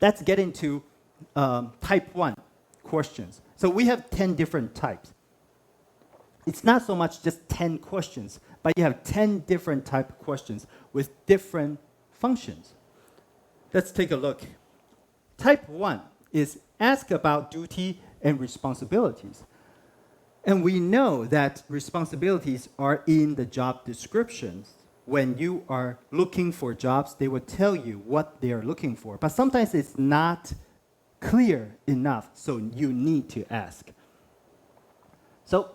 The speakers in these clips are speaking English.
let's get into type 1 questions. So we have 10 different types. It's not so much just 10 questions, but you have 10 different type of questions with different functions. Let's take a look. Type 1 is ask about duty and responsibilities. And we know that responsibilities are in the job descriptions. When you are looking for jobs, they will tell you what they are looking for. But sometimes it's not clear enough, so you need to ask. So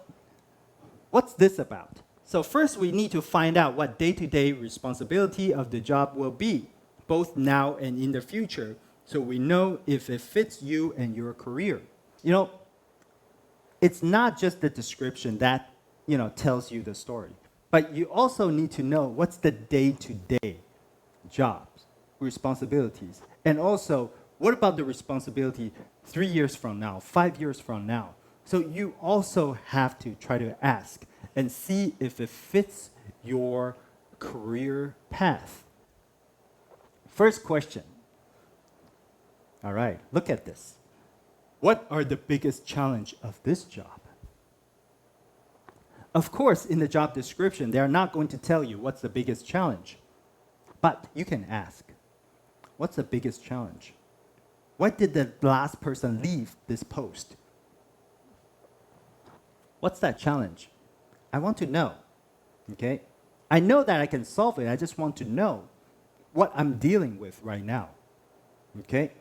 what's this about? So first, we need to find out what day-to-day responsibility of the job will be, both now and in the future, so we know if it fits you and your career. You know, it's not just the description that, tells you the story, but you also need to know what's the day-to-day jobs, responsibilities, and also what about the responsibility 3 years from now, 5 years from now? So you also have to try to ask and see if it fits your career path. First question. All right, look at this. What are the biggest challenge of this job? Of course, in the job description, they are not going to tell you what's the biggest challenge. But you can ask, what's the biggest challenge? Why did the last person leave this post? What's that challenge? I want to know, okay? I know that I can solve it. I just want to know what I'm dealing with right now, okay?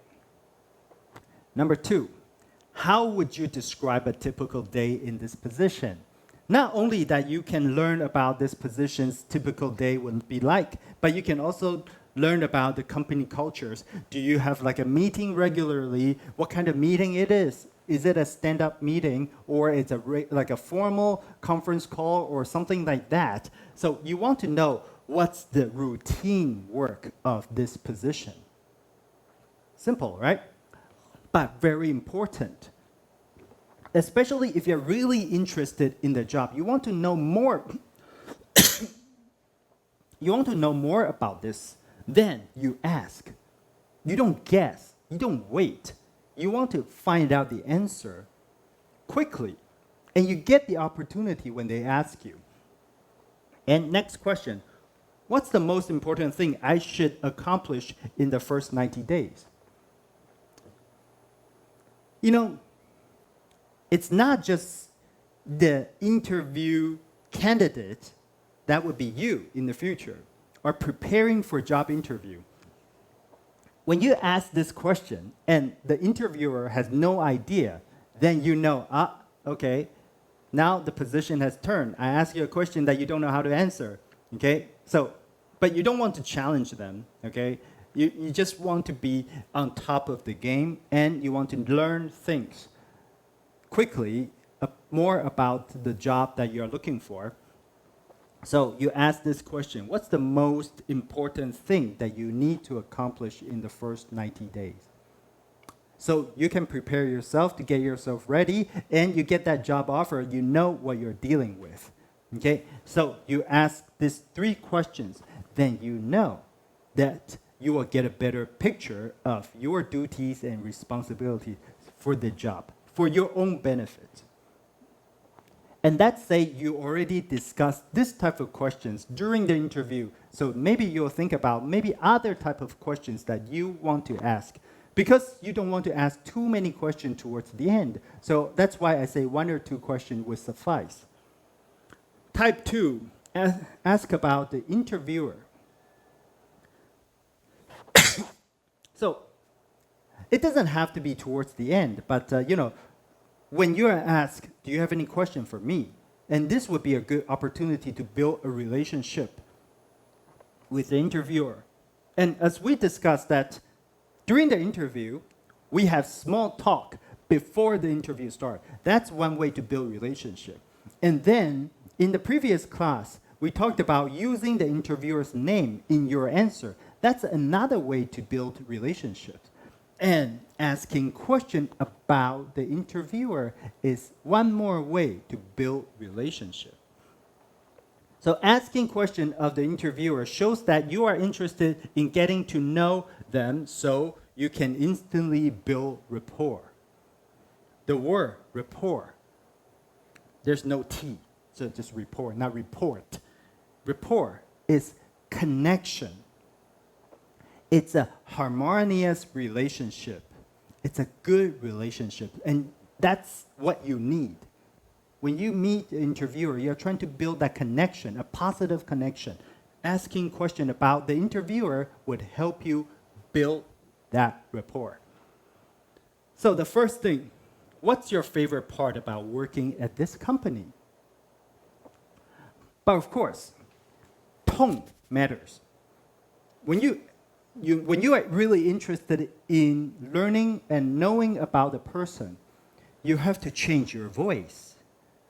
Number 2, how would you describe a typical day in this position? Not only that you can learn about this position's typical day would be like, but you can also learn about the company cultures. Do you have like a meeting regularly? What kind of meeting it is? Is it a stand-up meeting or it's like a formal conference call or something like that? So you want to know what's the routine work of this position. Simple, right? But very important. Especially if you're really interested in the job. You want to know more. You want to know more about this. Then you ask. You don't guess. You don't wait. You want to find out the answer quickly. And you get the opportunity when they ask you. And next question. What's the most important thing I should accomplish in the first 90 days? It's not just the interview candidate, that would be you in the future, or preparing for a job interview. When you ask this question and the interviewer has no idea, then you know, okay, now the position has turned. I ask you a question that you don't know how to answer, okay? So, but you don't want to challenge them, okay? You just want to be on top of the game and you want to learn things quickly, more about the job that you're looking for. So you ask this question, what's the most important thing that you need to accomplish in the first 90 days? So you can prepare yourself to get yourself ready and you get that job offer, you know what you're dealing with. Okay? So you ask these 3 questions, then you know that you will get a better picture of your duties and responsibilities for the job, for your own benefit. And let's say you already discussed this type of questions during the interview. So maybe you'll think about maybe other type of questions that you want to ask because you don't want to ask too many questions towards the end. So that's why I say 1 or 2 questions will suffice. Type 2, ask about the interviewer. So it doesn't have to be towards the end, but when you are asked, do you have any question for me? And this would be a good opportunity to build a relationship with the interviewer. And as we discussed that during the interview, we have small talk before the interview starts. That's one way to build relationship. And then in the previous class, we talked about using the interviewer's name in your answer. That's another way to build relationships. And asking questions about the interviewer is one more way to build relationship. So asking questions of the interviewer shows that you are interested in getting to know them, so you can instantly build rapport. The word rapport, there's no T, so just rapport, not report. Rapport is connection. It's a harmonious relationship. It's a good relationship, and that's what you need. When you meet the interviewer, you're trying to build that connection, a positive connection. Asking questions about the interviewer would help you build that rapport. So the first thing, what's your favorite part about working at this company? But of course, tone matters. When you are really interested in learning and knowing about the person, you have to change your voice.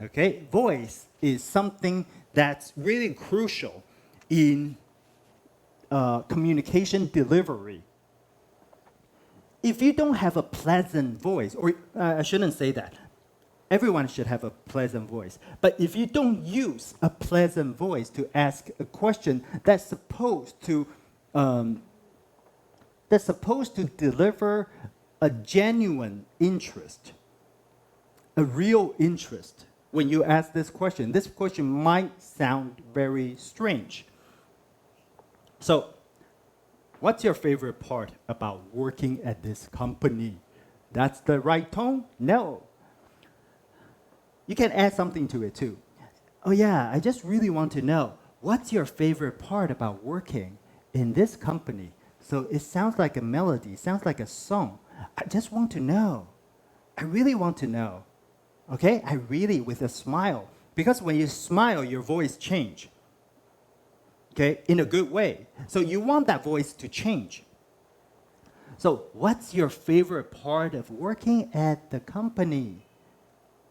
Okay? Voice is something that's really crucial in communication delivery. If you don't have a pleasant voice, or I shouldn't say that. Everyone should have a pleasant voice. But if you don't use a pleasant voice to ask a question that's supposed to deliver a genuine interest, a real interest, when you ask this question might sound very strange. So, what's your favorite part about working at this company? That's the right tone? No. You can add something to it too. Oh yeah, I just really want to know, what's your favorite part about working in this company? So it sounds like a melody, sounds like a song. I just want to know. I really want to know. Okay? I really, with a smile. Because when you smile, your voice changes. Okay? In a good way. So you want that voice to change. So what's your favorite part of working at the company?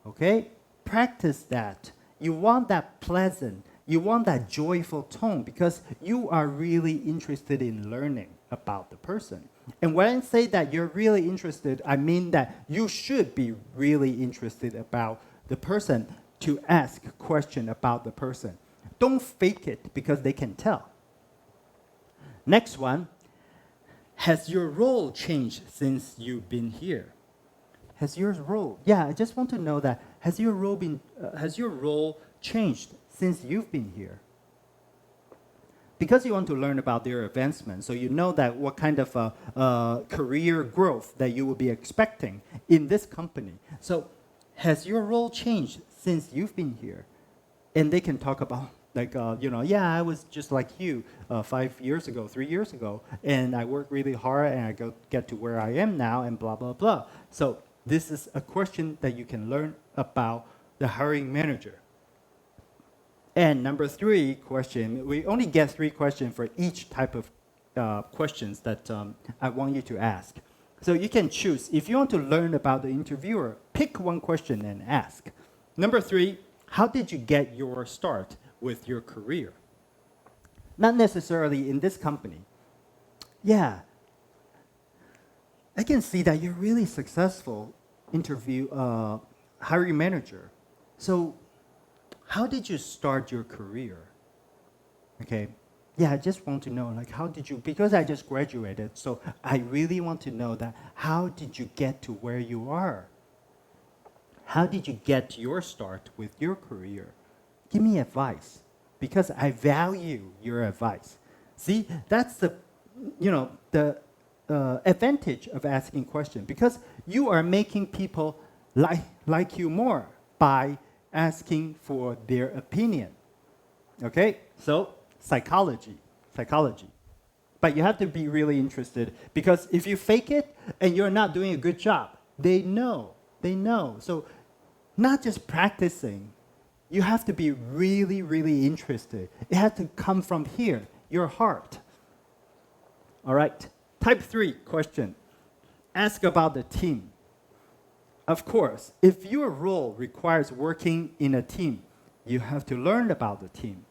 Okay? Practice that. You want that pleasant, you want that joyful tone because you are really interested in learning about the person. And when I say that you're really interested, I mean that you should be really interested about the person to ask a question about the person. Don't fake it because they can tell. Next one, has your role changed since you've been here? Has your role? Yeah, I just want to know that. Has your role changed since you've been here? Because you want to learn about their advancement, so you know that what kind of career growth that you will be expecting in this company. So, has your role changed since you've been here? And they can talk about, like, yeah, I was just like you 5 years ago, 3 years ago, and I worked really hard, and I get to where I am now, and blah, blah, blah. So, this is a question that you can learn about the hiring manager. And number 3 question, we only get 3 questions for each type of questions that I want you to ask. So you can choose. If you want to learn about the interviewer, pick one question and ask. Number 3, how did you get your start with your career? Not necessarily in this company. Yeah, I can see that you're really successful hiring manager. So how did you start your career? Okay, yeah, I just want to know, like, how did you, because I just graduated, so I really want to know that, how did you get to where you are? How did you get your start with your career? Give me advice, because I value your advice. See, that's the advantage of asking questions, because you are making people like you more by asking for their opinion. Okay? So, psychology. But you have to be really interested, because if you fake it and you're not doing a good job, they know. So, not just practicing, you have to be really, really interested. It has to come from here, your heart. All right. Type 3 question. Ask about the team. Of course, if your role requires working in a team, you have to learn about the team.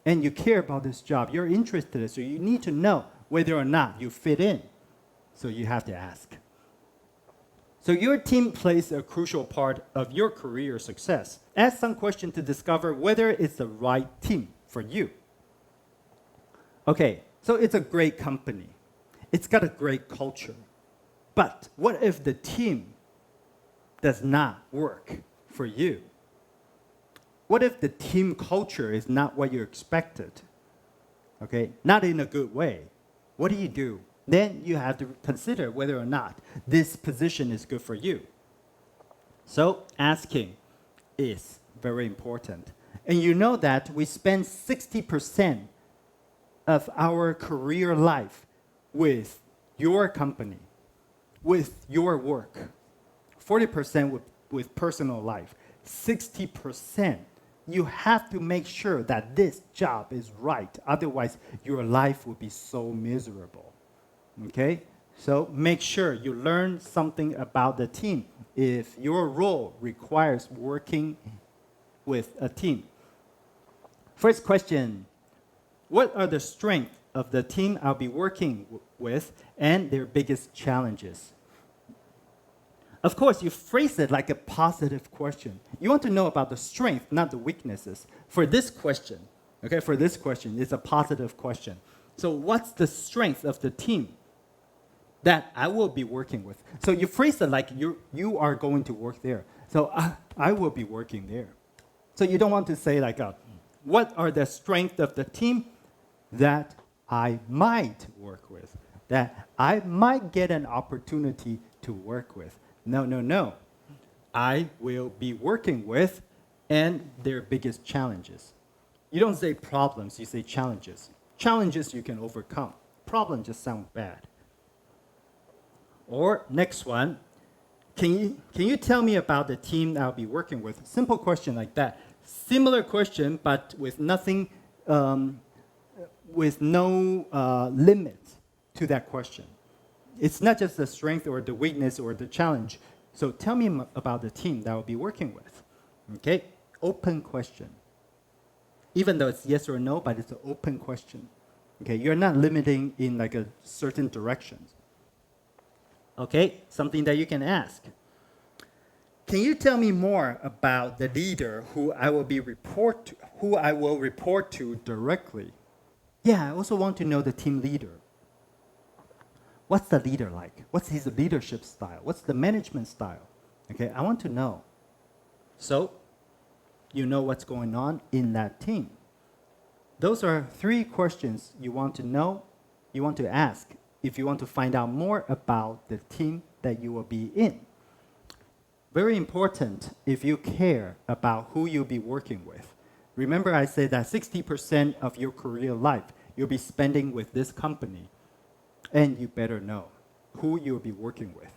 And you care about this job. You're interested, so you need to know whether or not you fit in. So you have to ask. So your team plays a crucial part of your career success. Ask some questions to discover whether it's the right team for you. Okay, so it's a great company. It's got a great culture. But what if the team does not work for you? What if the team culture is not what you expected? Okay, not in a good way. What do? Then you have to consider whether or not this position is good for you. So asking is very important. And you know that we spend 60% of our career life with your company, with your work, 40% with personal life, 60%. You have to make sure that this job is right. Otherwise, your life will be so miserable. Okay? So make sure you learn something about the team if your role requires working with a team. First question, what are the strengths of the team I'll be working with and their biggest challenges? Of course, you phrase it like a positive question. You want to know about the strength, not the weaknesses. For this question, it's a positive question. So what's the strength of the team that I will be working with? So you phrase it like you are going to work there. So I will be working there. So you don't want to say like, what are the strengths of the team that I might work with, that I might get an opportunity to work with? No. I will be working with and their biggest challenges. You don't say problems, you say challenges. Challenges you can overcome. Problem just sounds bad. Or next one, can you tell me about the team I'll be working with? Simple question like that. Similar question, but with nothing, with no limit to that question. It's not just the strength or the weakness or the challenge. So tell me about the team that I'll be working with. Okay? Open question. Even though it's yes or no, but it's an open question. Okay? You're not limiting in like a certain direction. Okay? Something that you can ask. Can you tell me more about the leader who I will report to directly? Yeah, I also want to know the team leader. What's the leader like? What's his leadership style? What's the management style? Okay, I want to know. So, you know what's going on in that team. Those are 3 questions you want to know, you want to ask if you want to find out more about the team that you will be in. Very important if you care about who you'll be working with. Remember I said that 60% of your career life you'll be spending with this company. And you better know who you'll be working with.